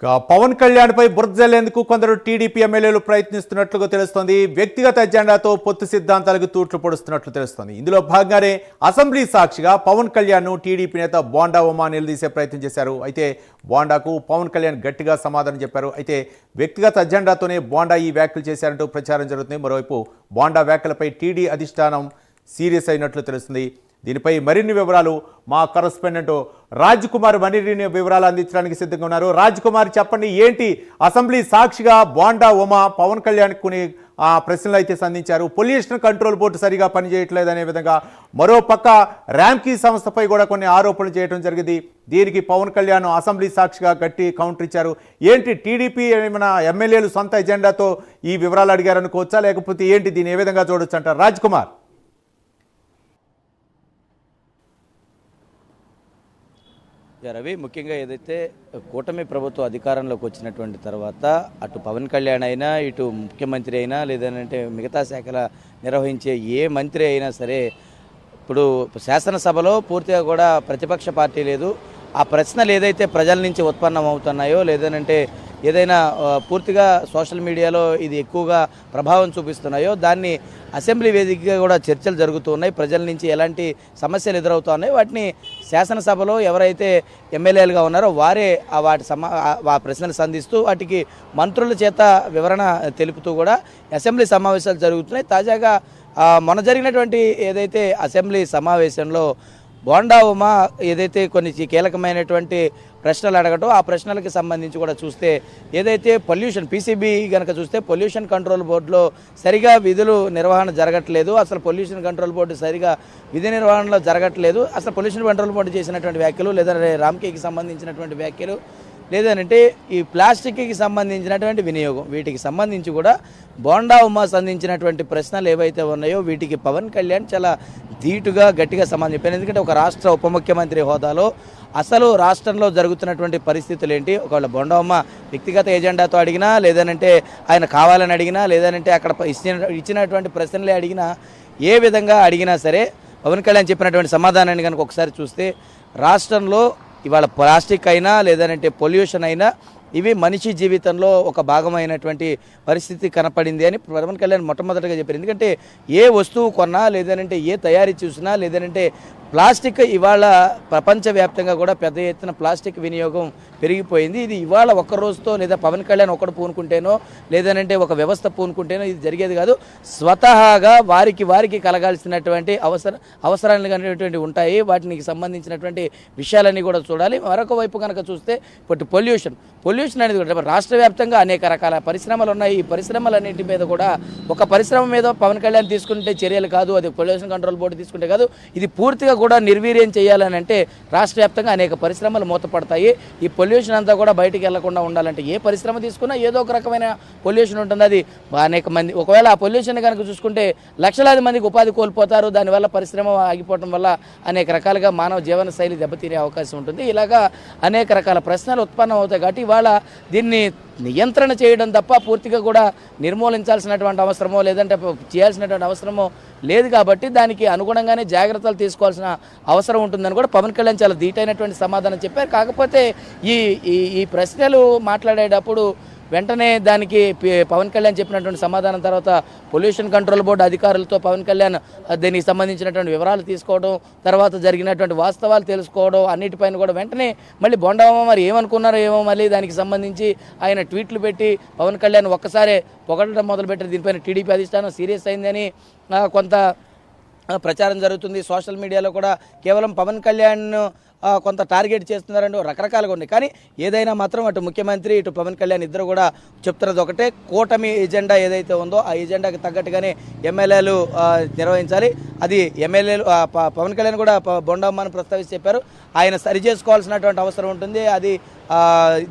పవన్ కళ్యాణ్ పై బురద జల్లేందుకు కొందరు టీడీపీ ఎమ్మెల్యేలు ప్రయత్నిస్తున్నట్లుగా తెలుస్తోంది. వ్యక్తిగత ఎజెండాతో పొత్తు సిద్ధాంతాలకు తూట్లు పొడుస్తున్నట్లు తెలుస్తోంది. ఇందులో భాగంగానే అసెంబ్లీ సాక్షిగా పవన్ కళ్యాణ్ ను టీడీపీ నేత బోండా ఉమా నిలదీసే ప్రయత్నం చేశారు. అయితే బోండాకు పవన్ కళ్యాణ్ గట్టిగా సమాధానం చెప్పారు. అయితే వ్యక్తిగత ఎజెండాతోనే బోండా ఈ వ్యాఖ్యలు చేశారంటూ ప్రచారం జరుగుతుంది. మరోవైపు బోండా వ్యాఖ్యలపై టీడీ అధిష్టానం సీరియస్ అయినట్లు తెలుస్తుంది. దీనిపై మరిన్ని వివరాలు మా కరెస్పాండెంట్ రాజ్ కుమార్ మరిన్ని వివరాలు అందించడానికి సిద్ధంగా ఉన్నారు. రాజ్ కుమార్, చెప్పండి, ఏంటి అసెంబ్లీ సాక్షిగా బోండా ఉమా పవన్ కళ్యాణ్ కొన్ని ప్రశ్నలు అయితే సంధించారు. పొల్యూషన్ కంట్రోల్ బోర్డు సరిగా పనిచేయట్లేదు అనే విధంగా, మరో పక్క ర్యాంకీ సంస్థపై కూడా కొన్ని ఆరోపణలు చేయడం జరిగింది. దీనికి పవన్ కళ్యాణ్ అసెంబ్లీ సాక్షిగా గట్టి కౌంటర్ ఇచ్చారు. ఏంటి, టీడీపీ ఏమైనా ఎమ్మెల్యేలు సొంత ఎజెండాతో ఈ వివరాలు అడిగారనుకోవచ్చా, లేకపోతే ఏంటి, దీన్ని ఏ విధంగా చూడొచ్చు అంటారు రాజ్ కుమార్? రవి, ముఖ్యంగా ఏదైతే కూటమి ప్రభుత్వం అధికారంలోకి వచ్చినటువంటి తర్వాత అటు పవన్ కళ్యాణ్ అయినా, ఇటు ముఖ్యమంత్రి అయినా, లేదంటే మిగతా శాఖల నిర్వహించే ఏ మంత్రి అయినా సరే, ఇప్పుడు శాసనసభలో పూర్తిగా కూడా ప్రతిపక్ష పార్టీ లేదు. ఆ ప్రశ్నలు ఏదైతే ప్రజల నుంచి ఉత్పన్నం అవుతున్నాయో, లేదనంటే ఏదైనా పూర్తిగా సోషల్ మీడియాలో ఇది ఎక్కువగా ప్రభావం చూపిస్తున్నాయో, దాన్ని అసెంబ్లీ వేదికగా కూడా చర్చలు జరుగుతున్నాయి. ప్రజల నుంచి ఎలాంటి సమస్యలు ఎదురవుతున్నాయి, వాటిని శాసనసభలో ఎవరైతే ఎమ్మెల్యేలుగా ఉన్నారో వారే ఆ ప్రశ్నలు సంధిస్తూ వాటికి మంత్రుల చేత వివరణ తెలుపుతూ కూడా అసెంబ్లీ సమావేశాలు జరుగుతున్నాయి. తాజాగా మొన్న జరిగినటువంటి ఏదైతే అసెంబ్లీ సమావేశంలో బోండా ఉమా ఏదైతే కొన్ని కీలకమైనటువంటి ప్రశ్నలు అడగటం, ఆ ప్రశ్నలకు సంబంధించి కూడా చూస్తే ఏదైతే పొల్యూషన్ పీసీబీ కనుక చూస్తే పొల్యూషన్ కంట్రోల్ బోర్డులో సరిగా విధులు నిర్వహణ జరగట్లేదు, అసలు పొల్యూషన్ కంట్రోల్ బోర్డు సరిగా విధి నిర్వహణలో జరగట్లేదు, అసలు పొల్యూషన్ కంట్రోల్ బోర్డు చేసినటువంటి వ్యాఖ్యలు, లేదంటే రామ్కేకి సంబంధించినటువంటి వ్యాఖ్యలు, లేదంటే ఈ ప్లాస్టిక్కి సంబంధించినటువంటి వినియోగం, వీటికి సంబంధించి కూడా బోండా ఉమా సంధించినటువంటి ప్రశ్నలు ఏవైతే ఉన్నాయో వీటికి పవన్ కళ్యాణ్ చాలా ధీటుగా గట్టిగా సమాధానం చెప్పారు. ఎందుకంటే ఒక రాష్ట్ర ఉప ముఖ్యమంత్రి హోదాలో అసలు రాష్ట్రంలో జరుగుతున్నటువంటి పరిస్థితులు ఏంటి, ఒకవేళ బోండా ఉమా వ్యక్తిగత ఎజెండాతో అడిగినా, లేదనంటే ఆయన కావాలని అడిగినా, లేదనంటే అక్కడ ఇచ్చినటువంటి ప్రశ్నలే అడిగినా, ఏ విధంగా అడిగినా సరే పవన్ కళ్యాణ్ చెప్పినటువంటి సమాధానాన్ని కనుక ఒకసారి చూస్తే, రాష్ట్రంలో ఇవాళ ప్లాస్టిక్ అయినా, లేదంటే పొల్యూషన్ అయినా, ఇవి మనిషి జీవితంలో ఒక భాగమైనటువంటి పరిస్థితి కనపడింది అని పవన్ కళ్యాణ్ మొట్టమొదటిగా చెప్పారు. ఎందుకంటే ఏ వస్తువు కొన్నా, లేదంటే ఏ తయారీ చూసినా, లేదంటే ప్లాస్టిక్ ఇవాళ ప్రపంచవ్యాప్తంగా కూడా పెద్ద ఎత్తున ప్లాస్టిక్ వినియోగం పెరిగిపోయింది. ఇది ఇవాళ ఒక్క రోజుతో లేదా పవన్ కళ్యాణ్ ఒక్కడు పూనుకుంటేనో, లేదనంటే ఒక వ్యవస్థ పూనుకుంటేనో ఇది జరిగేది కాదు. స్వతహాగా వారికి కలగాల్సినటువంటి అవసరాలు అనేటువంటి ఉంటాయి. వాటికి సంబంధించినటువంటి విషయాలన్నీ కూడా చూడాలి. మరొక వైపు కనుక చూస్తే ఇప్పుడు పొల్యూషన్ అనేది కూడా రాష్ట్ర వ్యాప్తంగా అనేక రకాల పరిశ్రమలు ఉన్నాయి. ఈ పరిశ్రమలన్నింటి మీద కూడా ఒక పరిశ్రమ మీద పవన్ కళ్యాణ్ తీసుకుంటే చర్యలు కాదు, అది పొల్యూషన్ కంట్రోల్ బోర్డు తీసుకుంటే కాదు, ఇది పూర్తిగా కూడా నిర్వీర్యం చేయాలని అంటే రాష్ట్ర వ్యాప్తంగా అనేక పరిశ్రమలు మూతపడతాయి. ఈ పొల్యూషన్ అంతా కూడా బయటికి వెళ్లకుండా ఉండాలంటే ఏ పరిశ్రమ తీసుకున్నా ఏదో ఒక రకమైన పొల్యూషన్ ఉంటుంది. అది అనేక మంది, ఒకవేళ ఆ పొల్యూషన్ కనుక చూసుకుంటే లక్షలాది మందికి ఉపాధి కోల్పోతారు. దానివల్ల పరిశ్రమ ఆగిపోవడం వల్ల అనేక రకాలుగా మానవ జీవన శైలి దెబ్బతీరే అవకాశం ఉంటుంది. ఇలాగా అనేక రకాల ప్రశ్నలు ఉత్పన్నం అవుతాయి. కాబట్టి ఇవాళ దీన్ని నియంత్రణ చేయడం తప్ప పూర్తిగా కూడా నిర్మూలించాల్సినటువంటి అవసరమో, లేదంటే చేయాల్సినటువంటి అవసరమో లేదు. కాబట్టి దానికి అనుగుణంగానే జాగ్రత్తలు తీసుకోవాల్సిన అవసరం ఉంటుందని కూడా పవన్ కళ్యాణ్ చాలా ధీటైనటువంటి సమాధానం చెప్పారు. కాకపోతే ఈ ప్రశ్నలు మాట్లాడేటప్పుడు వెంటనే దానికి పవన్ కళ్యాణ్ చెప్పినటువంటి సమాధానం తర్వాత పొల్యూషన్ కంట్రోల్ బోర్డు అధికారులతో పవన్ కళ్యాణ్ దీనికి సంబంధించినటువంటి వివరాలు తీసుకోవడం, తర్వాత జరిగినటువంటి వాస్తవాలు తెలుసుకోవడం, అన్నిటిపైన కూడా వెంటనే మళ్ళీ బోండా ఉమా మరి ఏమనుకున్నారో ఏమో, మళ్ళీ దానికి సంబంధించి ఆయన ట్వీట్లు పెట్టి పవన్ కళ్యాణ్ ఒక్కసారే పొగడటం మొదలుపెట్టారు. దీనిపైన టీడీపీ అధిష్టానం సీరియస్ అయిందని కొంత ప్రచారం జరుగుతుంది. సోషల్ మీడియాలో కూడా కేవలం పవన్ కళ్యాణ్ కొంత టార్గెట్ చేస్తున్నారంటూ రకరకాలుగా ఉన్నాయి. కానీ ఏదైనా మాత్రం అటు ముఖ్యమంత్రి, ఇటు పవన్ కళ్యాణ్ ఇద్దరు కూడా చెప్తున్నది ఒకటే, కూటమి ఎజెండా ఏదైతే ఉందో ఆ ఎజెండాకి తగ్గట్టుగానే ఎమ్మెల్యేలు నిర్వహించాలి. అది ఎమ్మెల్యేలు పవన్ కళ్యాణ్ కూడా బోండా ఉమాను ప్రస్తావించి చెప్పారు, ఆయన సరి చేసుకోవాల్సినటువంటి అవసరం ఉంటుంది. అది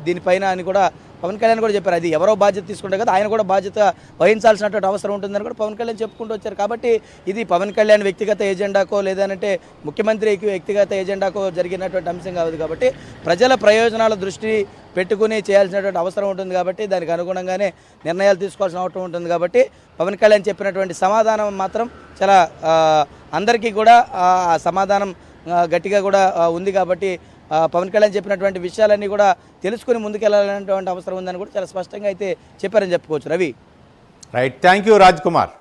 దీనిపైన అని కూడా పవన్ కళ్యాణ్ కూడా చెప్పారు. అది ఎవరో బాధ్యత తీసుకుంటే కదా, ఆయన కూడా బాధ్యత వహించాల్సినటువంటి అవసరం ఉంటుందని కూడా పవన్ కళ్యాణ్ చెప్పుకుంటూ వచ్చారు. కాబట్టి ఇది పవన్ కళ్యాణ్ వ్యక్తిగత ఎజెండాకో, లేదంటే ముఖ్యమంత్రికి వ్యక్తిగత ఎజెండాకో జరిగినటువంటి అంశం కాదు. కాబట్టి ప్రజల ప్రయోజనాల దృష్టి పెట్టుకుని చేయాల్సినటువంటి అవసరం ఉంటుంది. కాబట్టి దానికి అనుగుణంగానే నిర్ణయాలు తీసుకోవాల్సిన అవసరం ఉంటుంది. కాబట్టి పవన్ కళ్యాణ్ చెప్పినటువంటి సమాధానం మాత్రం చాలా అందరికీ కూడా సమాధానం గట్టిగా కూడా ఉంది. కాబట్టి పవన్ కళ్యాణ్ చెప్పినటువంటి విషయాలన్నీ కూడా తెలుసుకొని ముందుకెళ్లాలనేటువంటి అవసరం ఉందని కూడా చాలా స్పష్టంగా అయితే చెప్పారని చెప్పుకోవచ్చు. Ravi. Right, thank you Raj Kumar.